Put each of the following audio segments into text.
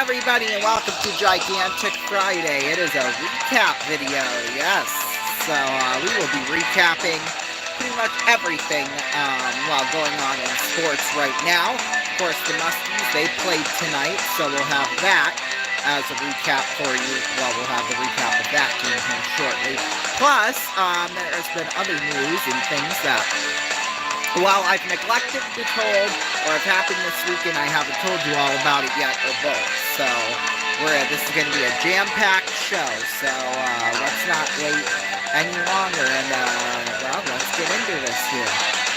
everybody, and welcome to Gigantic Friday. It is a recap video, yes. We will be recapping pretty much everything while going on in sports right now. Of course, the Muskies, they played tonight, so we'll have that as a recap for you. Well, we'll have the recap of that game here shortly. Plus, there has been other news and things that, while I've neglected to told, or have happened this weekend, I haven't told you all about it yet, or both. So, this is going to be a jam-packed show, so let's not wait any longer, and, well, let's get into this here.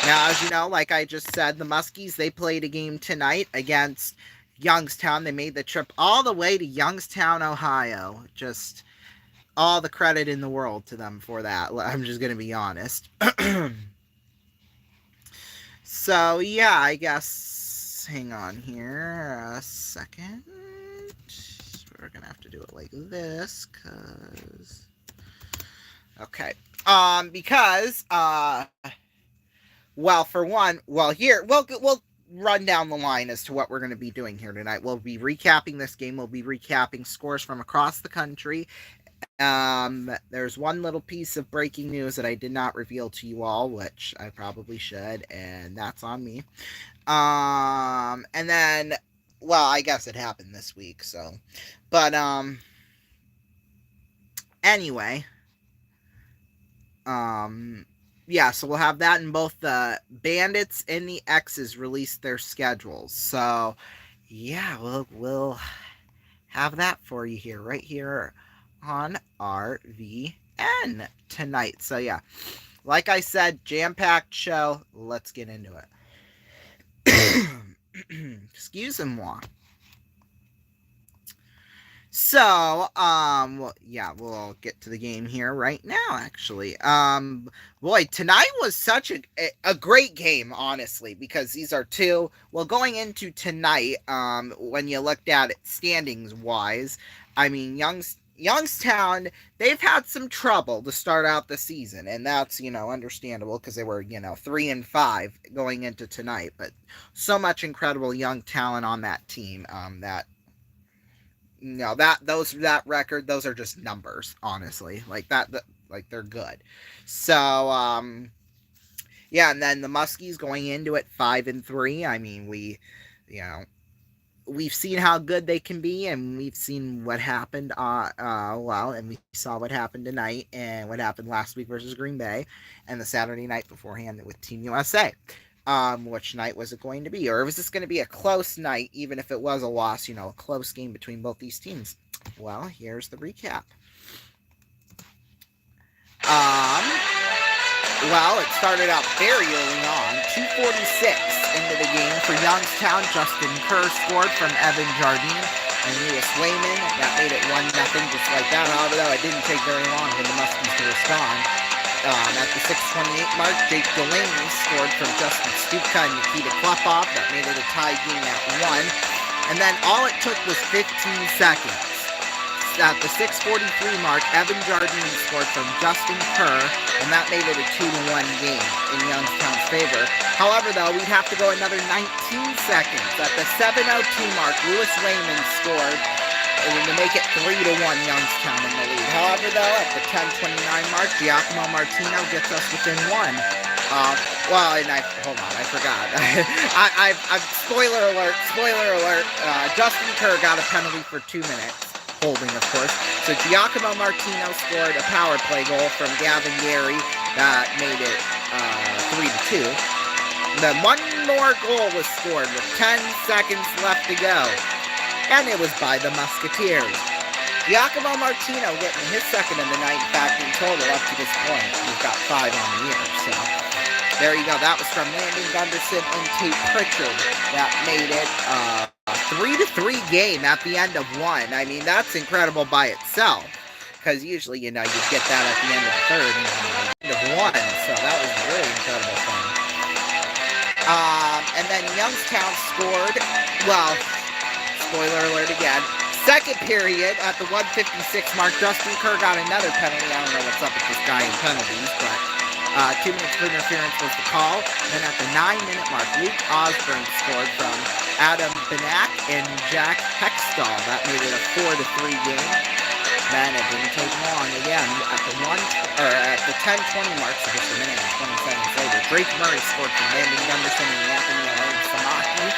Now, as you know, like I just said, the Muskies, they played a game tonight against Youngstown. They made the trip all the way to Youngstown, Ohio. Just all the credit in the world to them for that. I'm just going to be honest. So, yeah, I guess, hang on here a second. We're going to have to do it like this, because, okay. Because, well, for one, well, here, we'll run down the line as to what we're going to be doing here tonight. We'll be recapping this game. We'll be recapping scores from across the country. There's one little piece of breaking news that I did not reveal to you all, which I probably should, and that's on me. And then, well, I guess it happened this week, so, but, anyway, yeah, so we'll have that, and both the Bandits and the X's released their schedules, so, yeah, we'll have that for you here, right here on RVN tonight. So yeah, like I said, jam-packed show. Let's get into it. Excuse-moi. So, well, yeah, we'll get to the game here right now, actually. Boy, tonight was such a great game, honestly, because these are two, well, going into tonight, when you looked at it standings-wise, I mean, Youngstown, they've had some trouble to start out the season, and that's, understandable, because they were, 3-5 going into tonight, but so much incredible young talent on that team, that record, those are just numbers, honestly, like they're good. So, yeah, and then the Muskies going into it 5-3, I mean, we've seen how good they can be, and we've seen what happened, and we saw what happened tonight, and what happened last week versus Green Bay, and the Saturday night beforehand with Team USA. Which night was it going to be? Or was this going to be a close night, even if it was a loss, a close game between both these teams? Well, here's the recap. Well, it started out very early on. 2:46 into the game for Youngstown. Justin Kerr scored from Evan Jardine and Lewis Wayman. That made it 1-0 just like that. However, though, it didn't take very long for the Muskies to respond. At the 6:28 mark, Jake Delaney scored from Justin Stupka and Nikita Klepov. That made it a tie game at 1. And then all it took was 15 seconds. At the 6:43 mark, Evan Jardine scored from Justin Kerr, and that made it a 2-1 game in Youngstown's favor. However, though, we'd have to go another 19 seconds. At the 7:02 mark, Lewis Wayman scored to make it 3-1 Youngstown in the lead. However, though, at the 10:29 mark, Giacomo Martino gets us within 1. Hold on, I forgot. Spoiler alert, Justin Kerr got a penalty for 2 minutes. Holding, of course. So Giacomo Martino scored a power play goal from Gavin Gary that made it 3-2. Then one more goal was scored with 10 seconds left to go, and it was by the Musketeers. Giacomo Martino getting his second of the night. In fact, in total up to this point, he's got 5 on the year. So there you go. That was from Landon Gunderson and Tate Pritchard. That made it 3-3 game at the end of 1. I mean, that's incredible by itself, because usually, you get that at the end of the third and the end of 1, so that was a really incredible thing. And then Youngstown scored, well, spoiler alert again, second period at the 1:56 mark, Justin Kerr got another penalty. I don't know what's up with this guy in penalties, but 2 minutes for interference was the call. And then at the 9-minute mark, Luke Osborne scored from Adam Panak and Jack Hextall. That made it a 4-3 game. Then it didn't take long. Again, at the 10:20 mark, so just a minute and 20 seconds later, Drake Murray scored from Landon Gunderson and Anthony Samaki.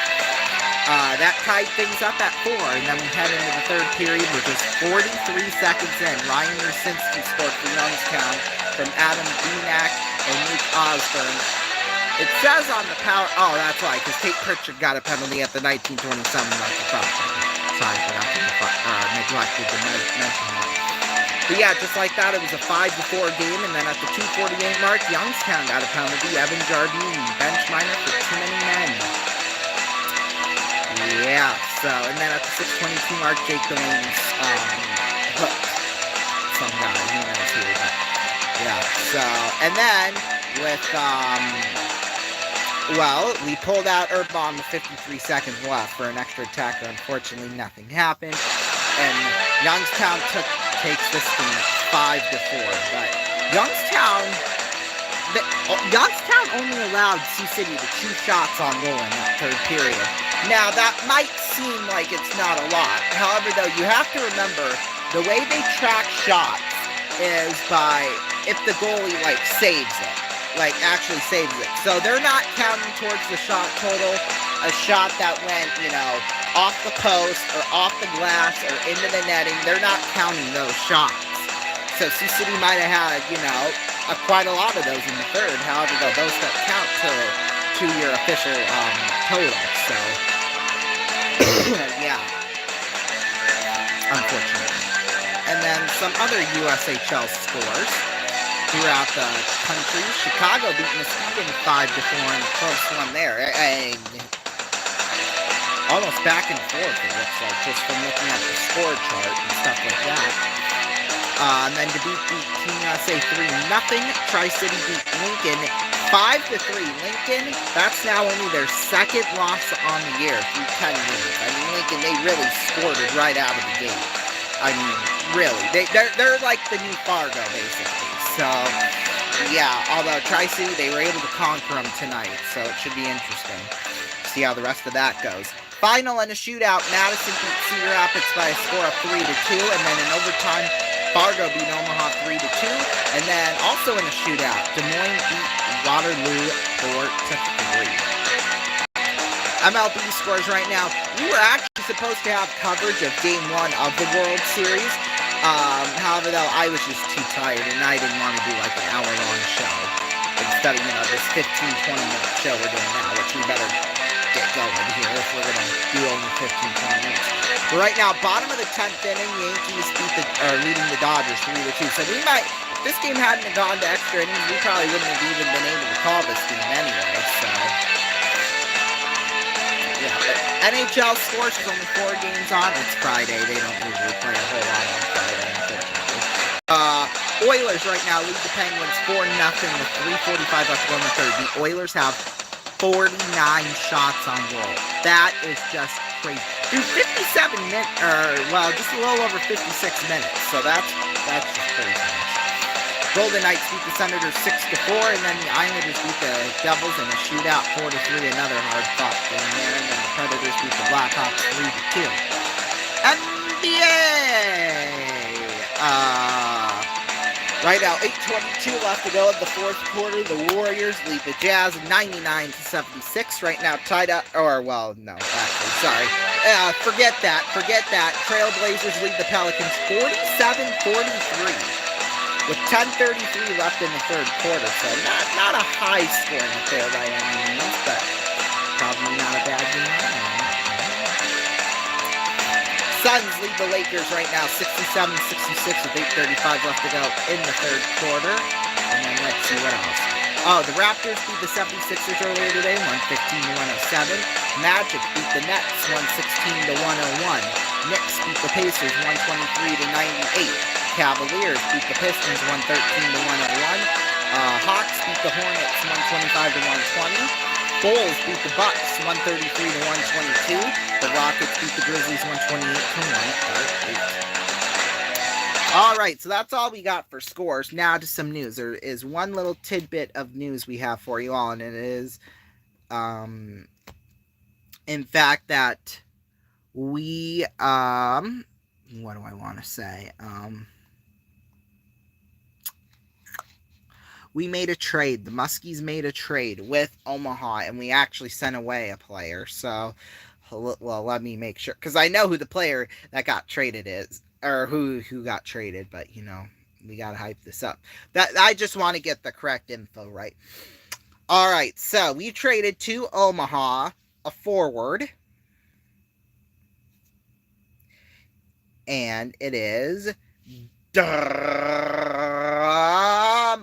That tied things up at 4, and then we head into the third period with just 43 seconds in. Ryan Rusinski scored for Youngstown from Adam Benak and Luke Osborne. It says on the power... Oh, that's why, because Tate Pritchard got a penalty at the 1927 mark. Sorry, neglected to mention that. But yeah, just like that, it was a 5-4 game, and then at the 2:48 mark, Youngstown got a penalty. Evan Jardine, bench minor for too many men. Yeah, so, and then at the 6:22 mark, Jake Delaney hooked some guy, who knows who, but yeah, so, and then with, we pulled out Urbon with 53 seconds left for an extra attacker. Unfortunately, nothing happened, and Youngstown takes this game 5-4, but Youngstown only allowed Sioux City to 2 shots on goal in that third period. Now, that might seem like it's not a lot. However, though, you have to remember, the way they track shots is by if the goalie, saves it. Actually saves it. So they're not counting towards the shot total a shot that went, off the post or off the glass or into the netting. They're not counting those shots. So Sioux City might have had, quite a lot of those in the third. However, though, those don't count to your official total. So, yeah. Unfortunately. And then some other USHL scores throughout the country. Chicago beat Muskegon 5-4 in a close one there. Almost back and forth, it looks like, just from looking at the score chart and stuff like that. And then Dubuque beat Team USA 3-0. Tri-City beat Lincoln 5-3. Lincoln, that's now only their second loss on the year through 10 games. I mean, Lincoln, they really scored it right out of the gate. I mean, really. They're like the new Fargo, basically. So, yeah, although Tri-City, they were able to conquer them tonight, so it should be interesting to see how the rest of that goes. Final in a shootout, Madison beat Cedar Rapids by a score of 3-2, and then in overtime, Fargo beat Omaha 3-2, and then also in a shootout, Des Moines beat Waterloo 4-3. MLB scores right now. We were actually supposed to have coverage of Game 1 of the World Series. However, though, I was just too tired, and I didn't want to do an hour-long show instead of, this 15-20-minute show we're doing now, which we better get going here if we're going to do only 15-20 minutes. But right now, bottom of the 10th inning, Yankees leading the Dodgers 3-2. So we might, if this game hadn't gone to extra innings, we probably wouldn't have even been able to call this game anyway. So, yeah, but NHL scores, there's only 4 games on. It's Friday. They don't usually play a whole lot on Friday, unfortunately. Oilers right now lead the Penguins 4-0 with 3:45 left to go in the third. The Oilers have 49 shots on goal. That is just crazy. Through 57 minutes, just a little over 56 minutes. So that's just crazy. Golden Knights beat the Senators 6-4, and then the Islanders beat the Devils in a shootout 4-3. Another hard-fought game there, and then the Predators beat the Blackhawks 3-2. NBA. Right now, 8:22 left to go in the fourth quarter. The Warriors lead the Jazz 99-76. Right now, tied up. Sorry. Forget that. Trailblazers lead the Pelicans 47-43 with 10:33 left in the third quarter. So not a high scoring affair by any means, but probably not a bad game. Suns lead the Lakers right now 67-66 with 8:35 left to go in the third quarter. And then let's see what else. Oh, the Raptors beat the 76ers earlier today, 115-107. Magic beat the Nets 116-101. Knicks beat the Pacers 123-98. Cavaliers beat the Pistons 113-101. Hawks beat the Hornets 125-120. Bulls beat the Bucks 133-122. The Rockets beat the Grizzlies 128-108. All right, so that's all we got for scores. Now to some news. There is one little tidbit of news we have for you all, and it is in fact, that we, what do I want to say? We made a trade. The Muskies made a trade with Omaha, and we actually sent away a player. So, well, let me make sure, because I know who the player that got traded is, or who got traded. But we gotta hype this up. That I just want to get the correct info right. All right, so we traded to Omaha a forward, and it is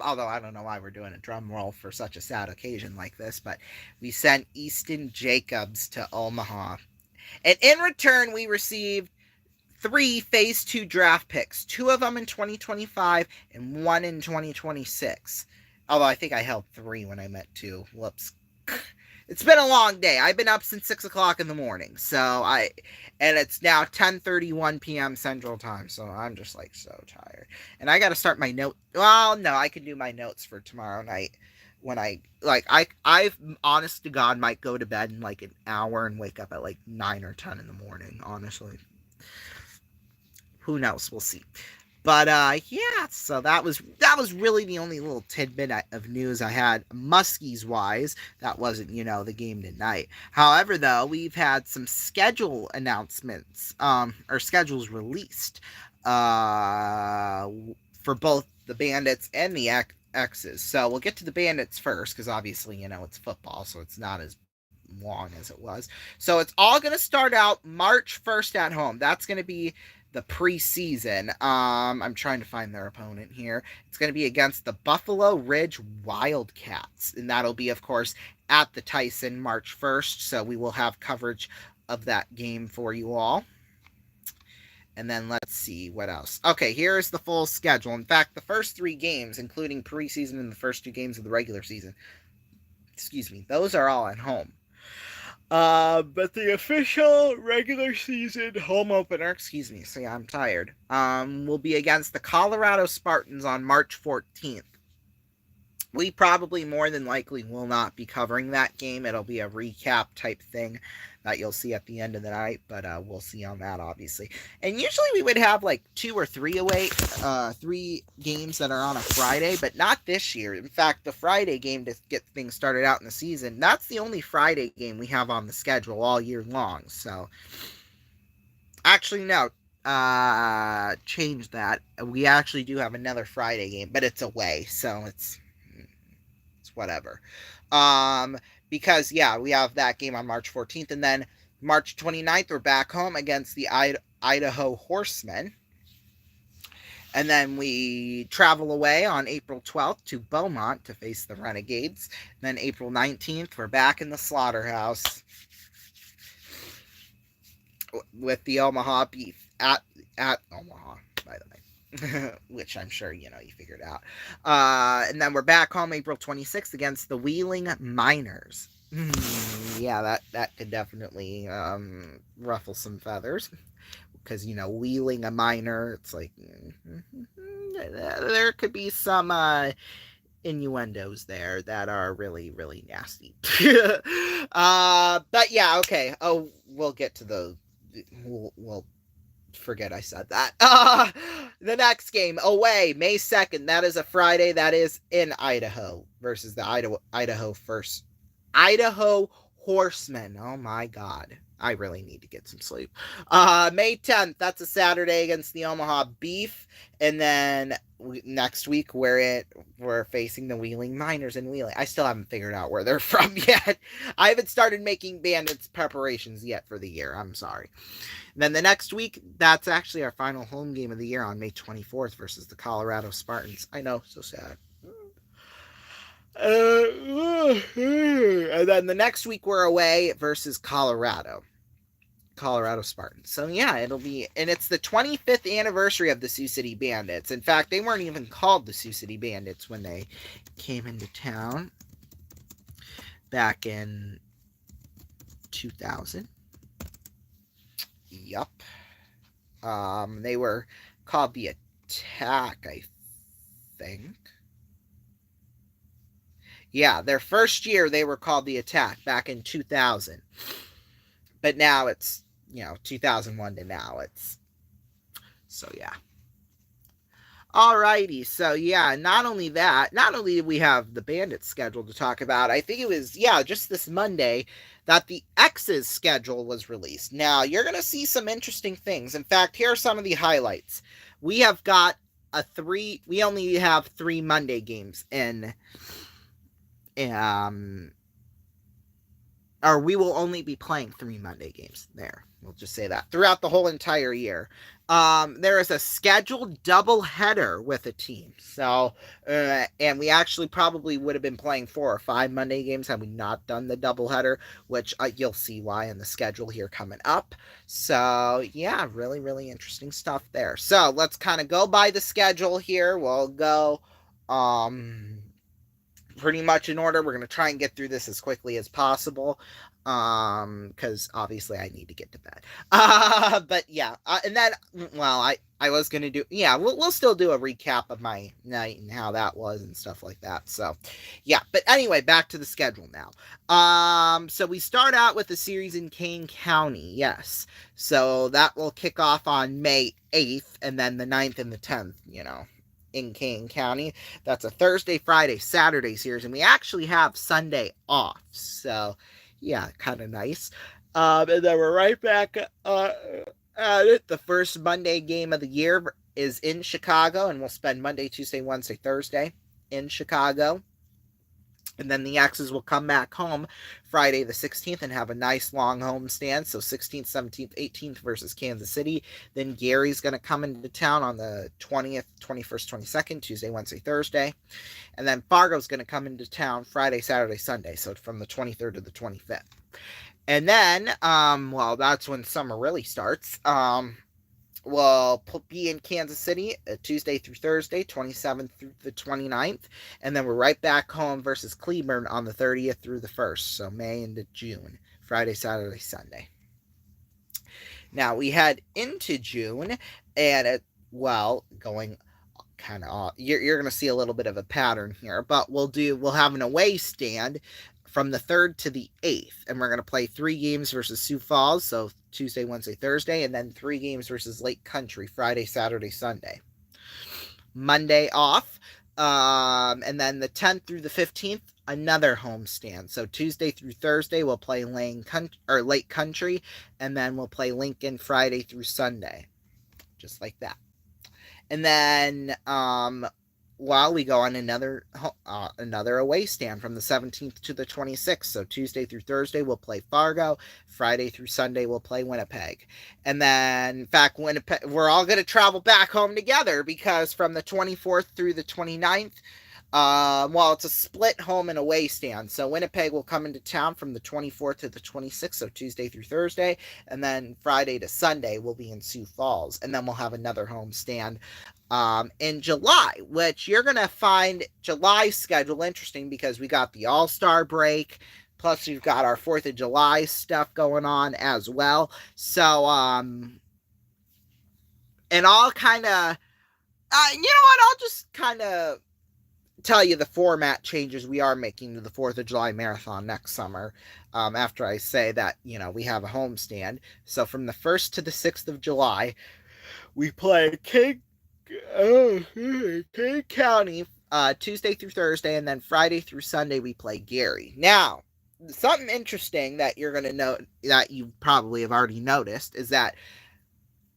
although I don't know why we're doing a drum roll for such a sad occasion like this, but we sent Easton Jacobs to Omaha. And in return, we received 3 Phase 2 draft picks, 2 of them in 2025 and 1 in 2026. Although I think I held 3 when I meant 2. Whoops. It's been a long day. I've been up since 6 o'clock in the morning. And it's now 10:31 p.m. Central Time. So I'm just like so tired. And I got to start my note. Well, no, I can do my notes for tomorrow night. When I honest to God might go to bed in like an hour and wake up at like 9 or 10 in the morning, honestly. Who knows? We'll see. But yeah, so that was really the only little tidbit of news I had Muskies wise. That wasn't the game tonight. However, though, we've had some schedule announcements, or schedules released, for both the Bandits and the X's. So we'll get to the Bandits first, because obviously it's football, so it's not as long as it was. So it's all going to start out March 1st at home. That's going to be the preseason. I'm trying to find their opponent here. It's going to be against the Buffalo Ridge Wildcats, and that'll be, of course, at the Tyson March 1st. So we will have coverage of that game for you all. And then let's see what else. Okay, here's the full schedule. In fact, the first 3 games, including preseason and the first 2 games of the regular season, those are all at home. But the official regular season home opener, see, I'm tired, will be against the Colorado Spartans on March 14th. We probably more than likely will not be covering that game. It'll be a recap type thing that you'll see at the end of the night, but we'll see on that, obviously. And usually we would have like 2 or 3 away, 3 games that are on a Friday, but not this year. In fact, the Friday game to get things started out in the season, that's the only Friday game we have on the schedule all year long. So, actually, no. Change that. We actually do have another Friday game, but it's away, so it's whatever. Because, yeah, we have that game on March 14th, and then March 29th, we're back home against the Idaho Horsemen. And then we travel away on April 12th to Beaumont to face the Renegades. And then April 19th, we're back in the Slaughterhouse with the Omaha Beef at Omaha, by the way. Which I'm sure you figured out. And then we're back home April 26th against the Wheeling Miners. Yeah, that could definitely ruffle some feathers, because wheeling a miner, it's like there could be some innuendos there that are really, really nasty. But yeah, okay. Oh, we'll get to those. We'll forget I said that. The next game, away, May 2nd. That is a Friday. That is in Idaho versus the Idaho Horsemen. Oh my God. I really need to get some sleep. May 10th, that's a Saturday against the Omaha Beef. And then next week, we're facing the Wheeling Miners in Wheeling. I still haven't figured out where they're from yet. I haven't started making Bandits preparations yet for the year. I'm sorry. And then the next week, that's actually our final home game of the year on May 24th versus the Colorado Spartans. I know, so sad. And then the next week we're away versus Colorado Spartans. So yeah, it'll be, and it's the 25th anniversary of the Sioux City Bandits. In fact, they weren't even called the Sioux City Bandits when they came into town back in 2000. Yup. They were called the Attack, I think. Yeah, their first year they were called the Attack back in 2000. But now it's, 2001 to now. So yeah. Alrighty, so yeah, not only that, not only did we have the Bandits schedule to talk about, I think it was, just this Monday that the X's schedule was released. Now, you're going to see some interesting things. In fact, here are some of the highlights. We have got we only have 3 Monday games um, or we will only be playing 3 Monday games there. We'll just say that throughout the whole entire year. There is a scheduled doubleheader with a team. So, and we actually probably would have been playing 4 or 5 Monday games had we not done the doubleheader, which you'll see why in the schedule here coming up. So, yeah, really, really interesting stuff there. So, let's kind of go by the schedule here. We'll go pretty much in order. We're going to try and get through this as quickly as possible because obviously I need to get to bed. But yeah, and then, well, I was going to do, we'll still do a recap of my night and how that was and stuff like that. So yeah, but anyway, back to the schedule now. So we start out with the series in Kane County. Yes. So that will kick off on May 8th and then the 9th and the 10th, in Kane County. That's a Thursday, Friday, Saturday series, and we actually have Sunday off. So, yeah, kind of nice. And then we're right back at it. The first Monday game of the year is in Chicago, and we'll spend Monday, Tuesday, Wednesday, Thursday in Chicago. And then the X's will come back home Friday the 16th and have a nice long homestand. So 16th, 17th, 18th versus Kansas City. Then Gary's going to come into town on the 20th, 21st, 22nd, Tuesday, Wednesday, Thursday. And then Fargo's going to come into town Friday, Saturday, Sunday. So from the 23rd to the 25th. And then, that's when summer really starts. We'll be in Kansas City Tuesday through Thursday, 27th through the 29th. And then we're right back home versus Cleburne on the 30th through the 1st. So May into June, Friday, Saturday, Sunday. Now we head into June and going kind of, you're going to see a little bit of a pattern here, but we'll have an away stand from the 3rd to the 8th, and we're going to play 3 games versus Sioux Falls, so Tuesday, Wednesday, Thursday, and then 3 games versus Lake Country, Friday, Saturday, Sunday. Monday off, and then the 10th through the 15th, another homestand. So Tuesday through Thursday, we'll play Lake Country, and then we'll play Lincoln Friday through Sunday, just like that. And then, we go on another away stand from the 17th to the 26th. So Tuesday through Thursday, we'll play Fargo. Friday through Sunday, we'll play Winnipeg. And then, in fact, Winnipeg, we're all going to travel back home together because from the 24th through the 29th, it's a split home and away stand. So Winnipeg will come into town from the 24th to the 26th, so Tuesday through Thursday, and then Friday to Sunday we'll be in Sioux Falls, and then we'll have another home stand in July, which you're going to find July's schedule interesting because we got the All-Star break, plus we've got our 4th of July stuff going on as well. So, and I'll kind of, I'll just kind of tell you the format changes we are making to the 4th of July Marathon next summer after I say that, we have a homestand. So from the 1st to the 6th of July, we play King County Tuesday through Thursday, and then Friday through Sunday we play Gary. Now, something interesting that you're going to note that you probably have already noticed is that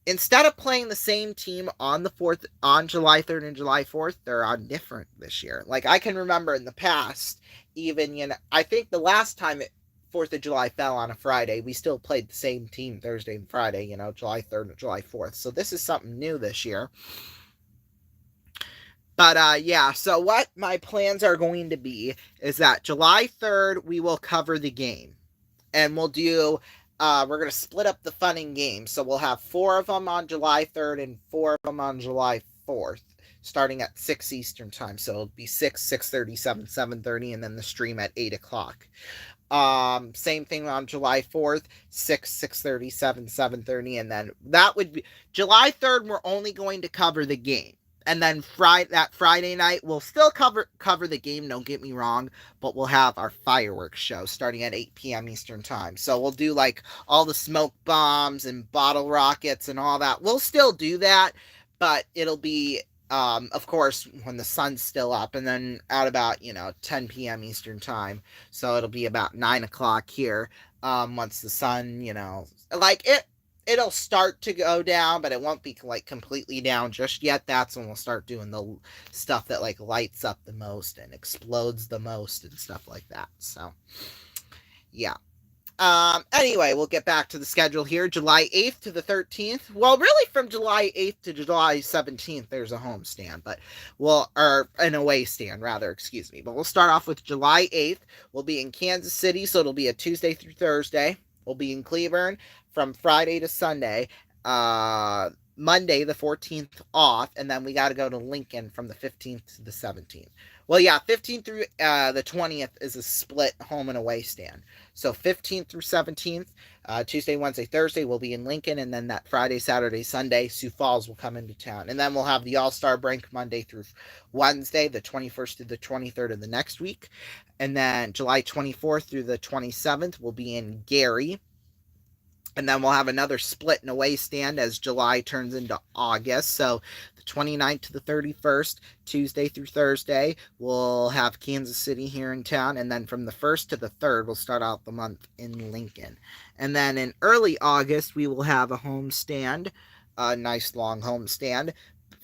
instead of playing the same team on the 4th, on July 3rd and July 4th, they're on different this year. Like, I can remember in the past, even, I think the last time 4th of July fell on a Friday, we still played the same team Thursday and Friday, July 3rd and July 4th. So this is something new this year. But, so what my plans are going to be is that July 3rd, we will cover the game. And we'll do... we're going to split up the fun and games. So we'll have 4 of them on July 3rd and 4 of them on July 4th, starting at 6 Eastern time. So it'll be 6, 6:30, 7, 7:30, and then the stream at 8 o'clock. Same thing on July 4th, 6, 6:30, 7, 7:30, and then that would be... July 3rd, we're only going to cover the game. and then Friday night we'll still cover the game, don't get me wrong, but we'll have our fireworks show starting at 8 p.m. Eastern time. So we'll do like all the smoke bombs and bottle rockets and all that. We'll still do that, but it'll be of course when the sun's still up, and then at about 10 p.m. Eastern time. So it'll be about 9 o'clock here. Once the sun, like it'll start to go down, but it won't be like completely down just yet. That's when we'll start doing the stuff that like lights up the most and explodes the most and stuff like that. So yeah. Anyway, we'll get back to the schedule here. July 8th to the 13th. Well, really from July 8th to July 17th, there's a home stand, or an away stand, rather, excuse me. But we'll start off with July 8th. We'll be in Kansas City, so it'll be a Tuesday through Thursday. We'll be in Cleburne from Friday to Sunday. Monday, the 14th, off, and then we got to go to Lincoln from the 15th to the 17th. Well, yeah, 15th through the 20th is a split home and away stand. So 15th through 17th, Tuesday, Wednesday, Thursday, we'll be in Lincoln, and then that Friday, Saturday, Sunday, Sioux Falls will come into town. And then we'll have the All-Star break Monday through Wednesday, the 21st to the 23rd of the next week. And then July 24th through the 27th, we'll be in Gary. And then we'll have another split and away stand as July turns into August. So the 29th to the 31st, Tuesday through Thursday, we'll have Kansas City here in town. And then from the 1st to the 3rd, we'll start out the month in Lincoln. And then in early August, we will have a home stand, a nice long home stand.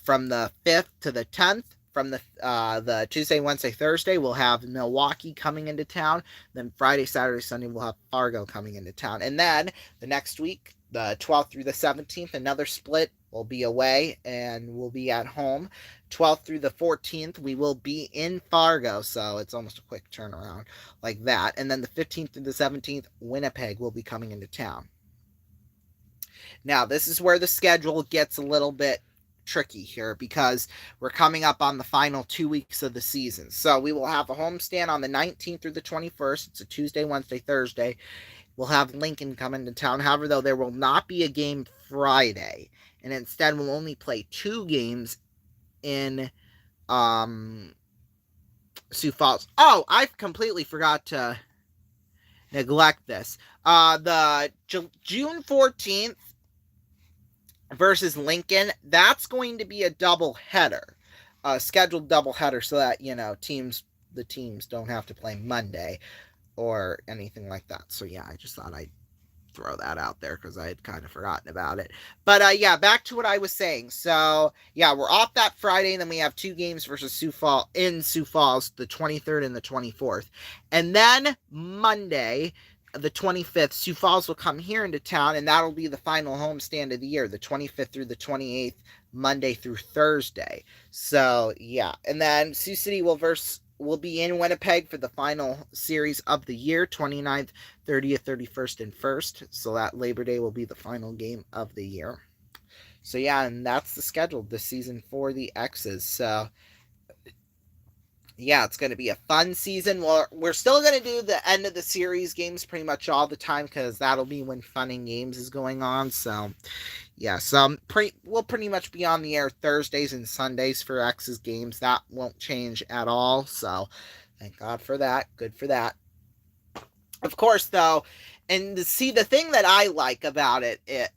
From the 5th to the 10th, from the Tuesday, Wednesday, Thursday, we'll have Milwaukee coming into town. Then Friday, Saturday, Sunday, we'll have Fargo coming into town. And then the next week, the 12th through the 17th, another split. We'll be away and we'll be at home. 12th through the 14th, we will be in Fargo. So it's almost a quick turnaround like that. And then the 15th through the 17th, Winnipeg will be coming into town. Now, this is where the schedule gets a little bit tricky here because we're coming up on the final 2 weeks of the season. So we will have a homestand on the 19th through the 21st. It's a Tuesday, Wednesday, Thursday. We'll have Lincoln come into town. However, though, there will not be a game Friday. And instead, we'll only play 2 games in Sioux Falls. Oh, I completely forgot to neglect this. The June 14th versus Lincoln, that's going to be a doubleheader, scheduled doubleheader, so that the teams don't have to play Monday or anything like that. So yeah, I just thought I'd throw that out there because I had kind of forgotten about it. But yeah, back to what I was saying. So yeah, we're off that Friday, and then we have 2 games versus Sioux Falls, the 23rd and the 24th, and then Monday, the 25th, Sioux Falls will come here into town, and that'll be the final homestand of the year, the 25th through the 28th, Monday through Thursday. So yeah, and then Sioux City will be in Winnipeg for the final series of the year, 29th, 30th, 31st, and 1st. So that Labor Day will be the final game of the year. So yeah, and that's the schedule this season for the X's. So yeah, it's going to be a fun season. We're still going to do the end of the series games pretty much all the time because that'll be when Fun and Games is going on. So yeah, we'll pretty much be on the air Thursdays and Sundays for X's games. That won't change at all. So thank God for that. Good for that. Of course, though, and the thing that I like about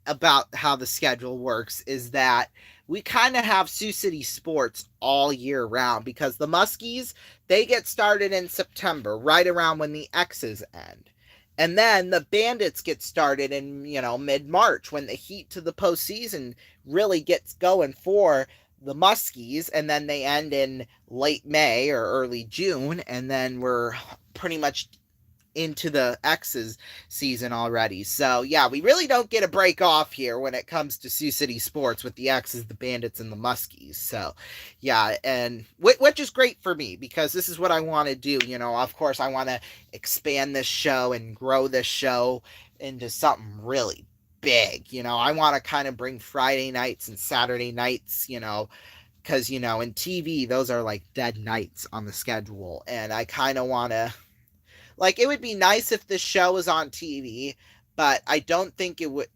about how the schedule works is that we kind of have Sioux City sports all year round because the Muskies, they get started in September, right around when the X's end. And then the Bandits get started in, mid-March when the heat to the postseason really gets going for the Muskies, and then they end in late May or early June, and then we're pretty much into the X's season already. So yeah, we really don't get a break off here when it comes to Sioux City sports with the X's, the Bandits, and the Muskies. So yeah, and which is great for me because this is what I want to do. Of course, I want to expand this show and grow this show into something really big. I want to kind of bring Friday nights and Saturday nights, because, in TV, those are like dead nights on the schedule. And I kind of want to, it would be nice if this show was on TV, but I don't think it would,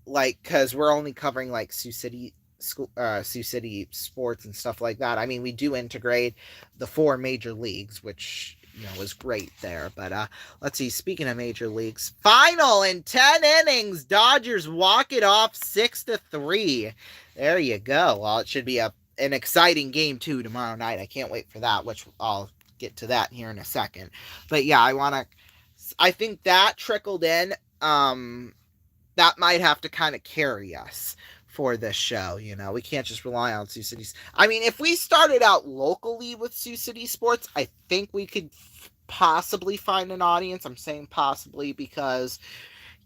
because we're only covering, Sioux City Sioux City sports and stuff like that. I mean, we do integrate the 4 major leagues, which was great there. But let's see. Speaking of major leagues, final in 10 innings, Dodgers walk it off 6-3. There you go. Well, it should be an exciting game too tomorrow night. I can't wait for that, which I'll get to that here in a second. But yeah, I think that trickled in. That might have to kind of carry us for this show. We can't just rely on Sioux City. I mean, if we started out locally with Sioux City sports, I think we could possibly find an audience. I'm saying possibly because,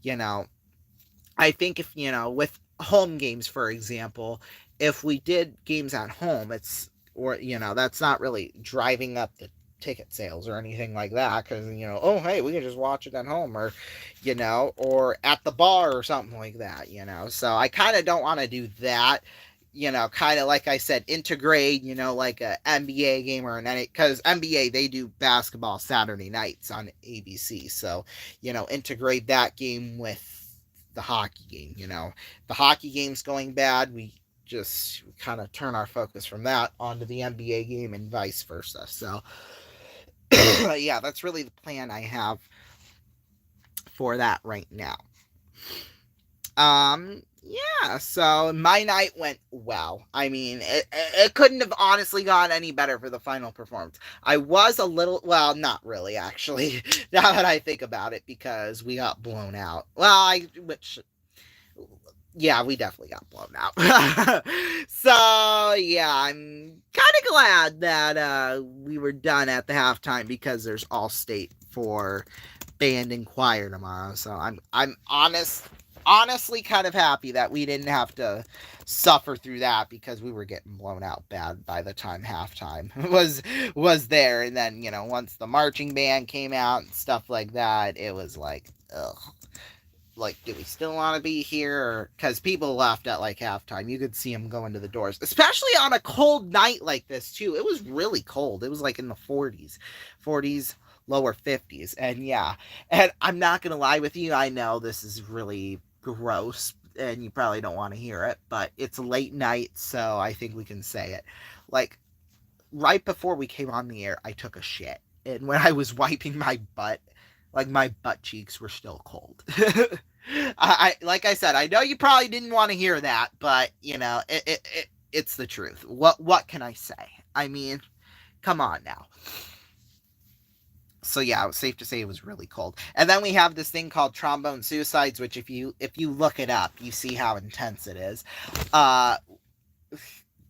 I think if, with home games, for example, if we did games at home, that's not really driving up the ticket sales or anything like that, because oh hey, we can just watch it at home, or or at the bar or something like that. So I kind of don't want to do that. Kind of like I said, integrate like a NBA game or because NBA, they do basketball Saturday nights on ABC, so integrate that game with the hockey game. The hockey game's going bad, we just kind of turn our focus from that onto the NBA game and vice versa. So yeah, that's really the plan I have for that right now. Yeah, so my night went well. I mean, it couldn't have honestly gone any better for the final performance. I was a little, well, not really, actually, now that I think about it, because we got blown out. Well, yeah, we definitely got blown out. So, yeah, I'm kind of glad that we were done at the halftime, because there's all state for band and choir tomorrow. So I'm honestly kind of happy that we didn't have to suffer through that, because we were getting blown out bad by the time halftime was there. And then, once the marching band came out and stuff like that, it was like, ugh. Like, do we still want to be here? Because people left at like halftime. You could see them going to the doors, especially on a cold night like this too. It was really cold. It was like in the 40s, lower 50s. And yeah, and I'm not going to lie with you. I know this is really gross and you probably don't want to hear it, but it's a late night, so I think we can say it. Like, right before we came on the air, I took a shit. And when I was wiping my butt, like, my butt cheeks were still cold. I like I said, I know you probably didn't want to hear that, but it's the truth. What can I say? I mean, come on now. So yeah, it was safe to say it was really cold. And then we have this thing called trombone suicides, which if you look it up, you see how intense it is.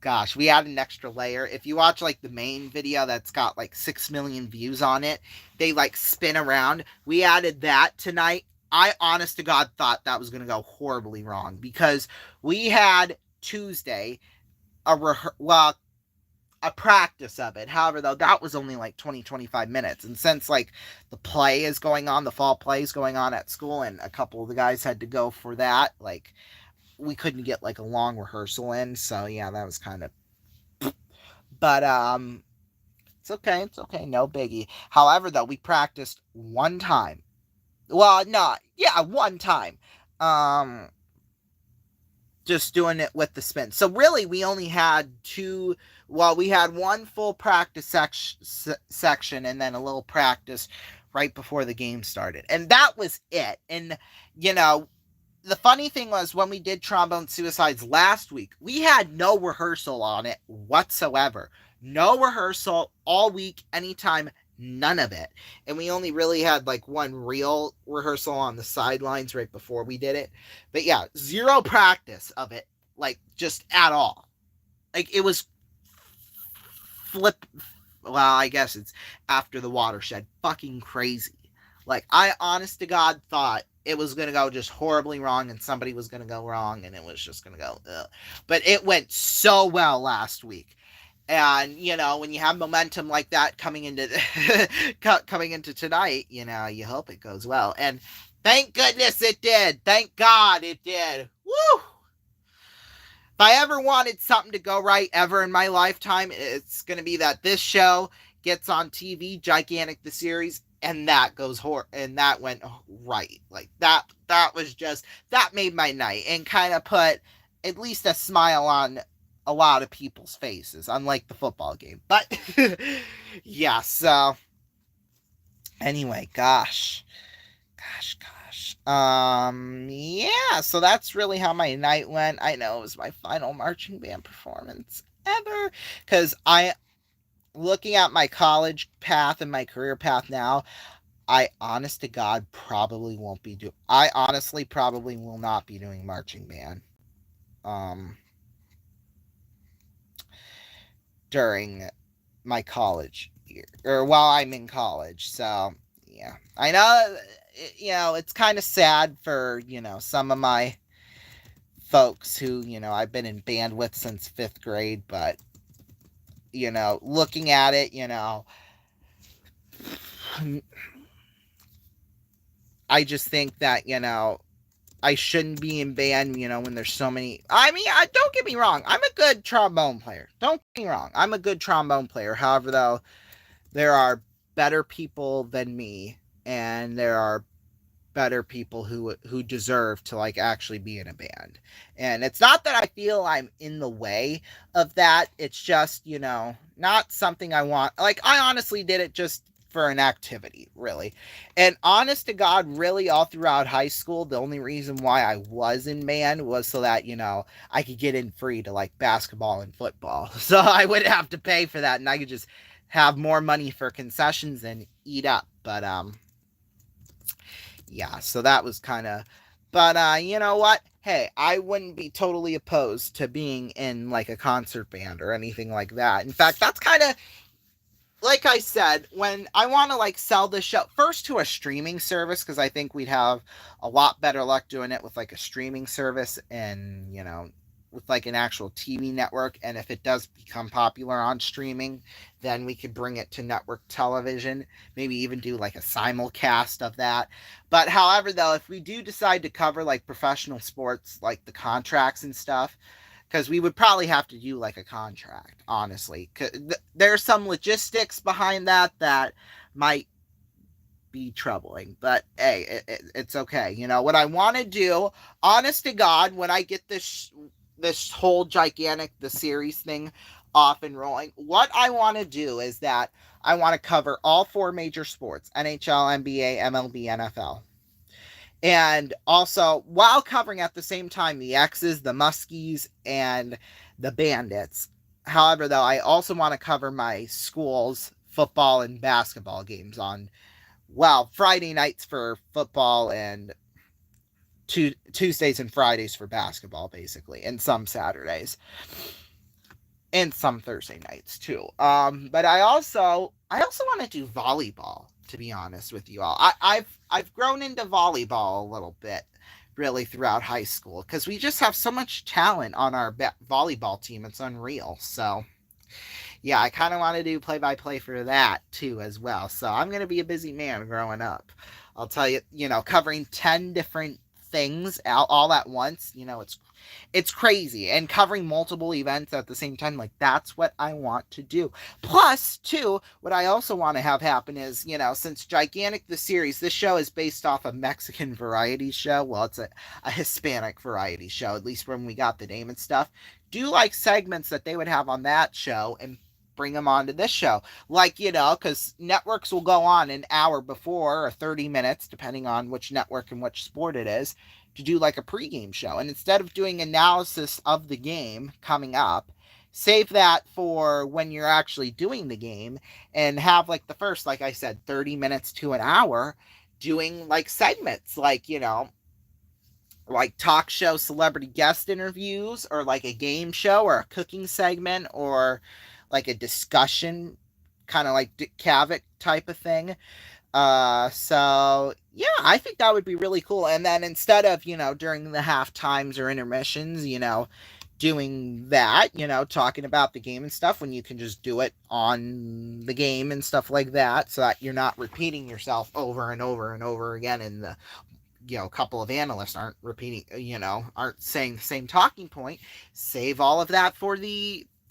Gosh, we add an extra layer. If you watch like the main video that's got like 6 million views on it, they like spin around. We added that tonight. I honest to God thought that was going to go horribly wrong, because we had Tuesday a practice of it. However, though, that was only like 20-25 minutes. And since like the play is going on, the fall play is going on at school, and a couple of the guys had to go for that, like, we couldn't get like a long rehearsal in. So yeah, that was kind of, but it's okay, no biggie. However, though, we practiced one time. Well, no, yeah, one time. Just doing it with the spin. So really, we only had we had one full practice section and then a little practice right before the game started. And that was it. And, the funny thing was, when we did Trombone Suicides last week, we had no rehearsal on it whatsoever. No rehearsal all week, anytime, none of it. And we only really had like one real rehearsal on the sidelines right before we did it. But yeah, zero practice of it, like, just at all. Like, it was well, I guess it's after the watershed, fucking crazy. Like, I honest to God thought it was going to go just horribly wrong, and somebody was going to go wrong, and it was just going to go, ugh. But it went so well last week. And, when you have momentum like that coming into tonight, you hope it goes well. And thank goodness it did. Thank God it did. Woo! If I ever wanted something to go right ever in my lifetime, it's going to be that this show gets on TV, Gigantic the Series, and that and that went right. Like, that was just, that made my night, and kind of put at least a smile on a lot of people's faces, unlike the football game. But yeah, so anyway, gosh. Yeah, so that's really how my night went. I know it was my final marching band performance ever, because looking at my college path and my career path now, I honest to God I honestly probably will not be doing marching band during my college year, or while I'm in college. So, yeah. I know, it's kind of sad for, some of my folks who, I've been in band with since 5th grade, but, looking at it, I just think that, I shouldn't be in band, when there's so many. I mean, don't get me wrong. I'm a good trombone player. Don't get me wrong. I'm a good trombone player. However, though, there are better people than me, and there are better people who deserve to like actually be in a band. And it's not that I feel I'm in the way of that. It's just, not something I want. Like, I honestly did it just for an activity, really. And honest to God, really all throughout high school, the only reason why I was in band was so that, I could get in free to like basketball and football. So I wouldn't have to pay for that, and I could just have more money for concessions and eat up. But yeah, so that was kind of, but you know what, hey, I wouldn't be totally opposed to being in like a concert band or anything like that. In fact, that's kind of, like I said, when I want to like sell this show first to a streaming service, because I think we'd have a lot better luck doing it with like a streaming service, and with like an actual TV network. And if it does become popular on streaming, then we could bring it to network television, maybe even do like a simulcast of that. But however, though, if we do decide to cover like professional sports, like the contracts and stuff, because we would probably have to do like a contract, honestly. There's some logistics behind that might be troubling, but hey, it's okay. What I want to do, honest to God, when I get this whole gigantic the series thing off and rolling, what I want to do is that I want to cover all 4 major sports: NHL, NBA, MLB, NFL. And also, while covering at the same time the X's, the Muskies, and the Bandits. However, though, I also want to cover my school's football and basketball games on, well, Friday nights for football and Tuesdays and Fridays for basketball, basically, and some Saturdays. And some Thursday nights too. But I also want to do volleyball, to be honest with you all. I've grown into volleyball a little bit, really, throughout high school, because we just have so much talent on our volleyball team. It's unreal. So yeah, I kind of want to do play-by-play for that too as well. So I'm gonna be a busy man growing up. I'll tell you, covering 10 different things all at once. It's crazy, and covering multiple events at the same time, like, that's what I want to do. Plus, too, what I also want to have happen is, since Gigantic the series, this show is based off a Mexican variety show. Well, it's a Hispanic variety show, at least when we got the name and stuff. Do like segments that they would have on that show and bring them onto this show, like, because networks will go on an hour before, or 30 minutes depending on which network and which sport it is, to do like a pregame show. And instead of doing analysis of the game coming up, save that for when you're actually doing the game, and have like the first, like I said, 30 minutes to an hour doing like segments, like talk show celebrity guest interviews, or like a game show, or a cooking segment, or like a discussion, kind of like Dick Cavett type of thing. So yeah, I think that would be really cool. And then instead of, during the half times or intermissions, doing that, talking about the game and stuff, when you can just do it on the game and stuff like that, so that you're not repeating yourself over and over and over again, and the couple of analysts aren't repeating, aren't saying the same talking point. Save all of that for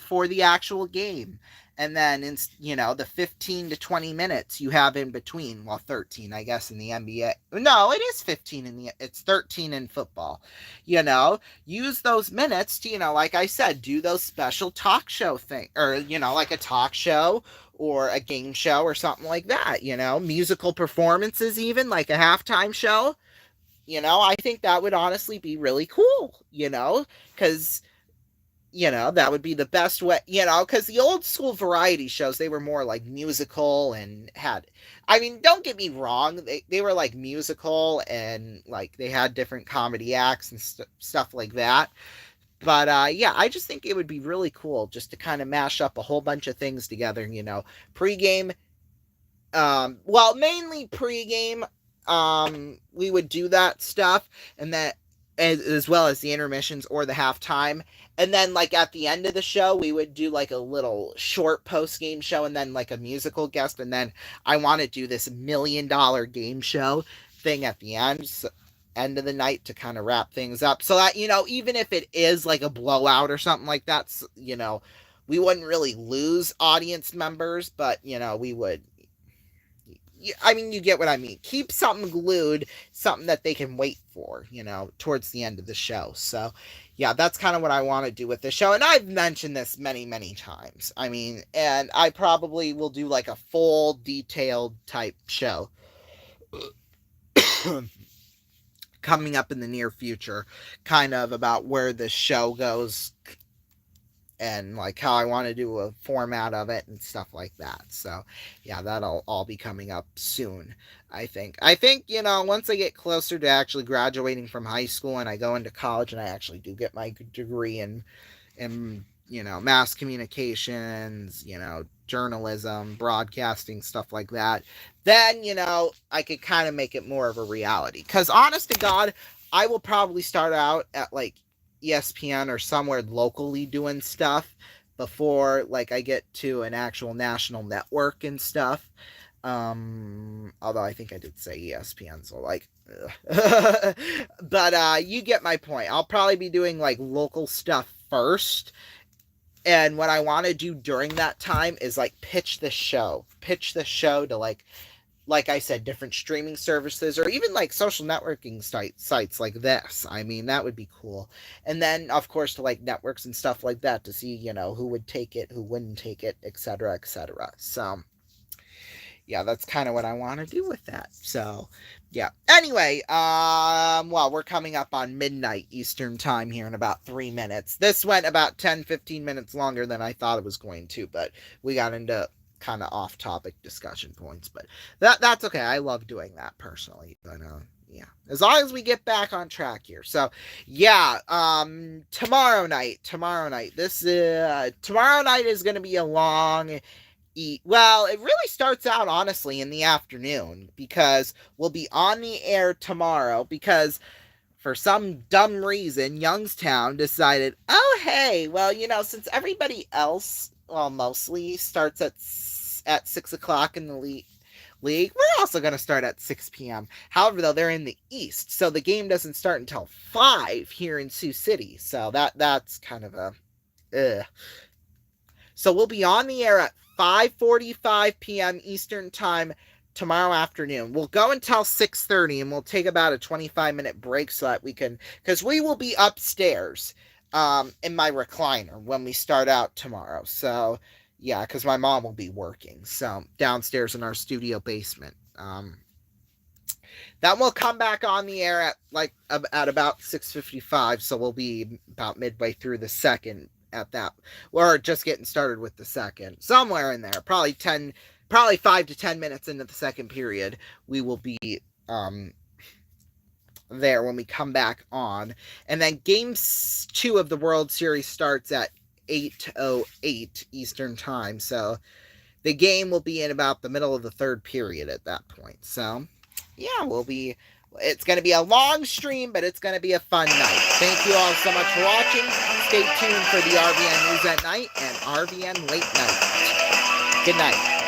for the actual game. And then, in, the 15 to 20 minutes you have in between, well, 13, I guess, in the NBA. No, it is 15 it's 13 in football. Use those minutes to, like I said, do those special talk show thing, or, like a talk show or a game show or something like that, musical performances, even like a halftime show. I think that would honestly be really cool, because that would be the best way, because the old school variety shows, they were more like musical and don't get me wrong, they were like musical and like they had different comedy acts and stuff like that. But I just think it would be really cool just to kind of mash up a whole bunch of things together, pregame, mainly pregame, we would do that stuff, and that as well as the intermissions or the halftime. And then, like, at the end of the show, we would do, like, a little short post-game show and then, like, a musical guest. And then I want to do this $1 million game show thing at the end of the night to kind of wrap things up. So that, even if it is, like, a blowout or something like that, we wouldn't really lose audience members, but, we would... you get what I mean. Keep something glued, something that they can wait for, towards the end of the show. So, yeah, that's kind of what I want to do with the show. And I've mentioned this many, many times. And I probably will do like a full detailed type show coming up in the near future, kind of about where the show goes and like how I want to do a format of it and stuff like that. So, yeah, that'll all be coming up soon, I think. Once I get closer to actually graduating from high school and I go into college and I actually do get my degree in mass communications, journalism, broadcasting, stuff like that, then, I could kind of make it more of a reality. Because honest to God, I will probably start out at like ESPN or somewhere locally doing stuff before like I get to an actual national network and stuff. Although I think I did say ESPN, so like but you get my point. I'll probably be doing like local stuff first, and what I want to do during that time is like pitch the show to like I said, different streaming services, or even like social networking sites like this. That would be cool. And then, of course, to like networks and stuff like that to see, who would take it, who wouldn't take it, etc., etc. So, yeah, that's kind of what I want to do with that. So, yeah. Anyway, we're coming up on midnight Eastern time here in about 3 minutes. This went about 10-15 minutes longer than I thought it was going to, but we got into kind of off-topic discussion points, but that's okay. I love doing that personally, but yeah, as long as we get back on track here. So yeah, tomorrow night tomorrow night is going to be a long well, it really starts out honestly in the afternoon, because we'll be on the air tomorrow because for some dumb reason Youngstown decided, oh hey, well, since everybody else, well, mostly starts at 6 o'clock in the league, we're also going to start at 6 p.m. However, though, they're in the East, so the game doesn't start until 5 here in Sioux City. So that's kind of a... So we'll be on the air at 5:45 p.m. Eastern Time tomorrow afternoon. We'll go until 6:30, and we'll take about a 25-minute break so that we can... Because we will be upstairs in my recliner when we start out tomorrow. So... yeah, because my mom will be working, so downstairs in our studio basement. That will come back on the air at about 6:55, so we'll be about midway through the second at that, or just getting started with the second, somewhere in there, probably 5 to 10 minutes into the second period, we will be there when we come back on, and then Game 2 of the World Series starts at 8:08 Eastern Time, so the game will be in about the middle of the third period at that point. So, yeah, it's going to be a long stream, but it's going to be a fun night. Thank you all so much for watching. Stay tuned for the RVN News at Night and RVN Late Night. Good night.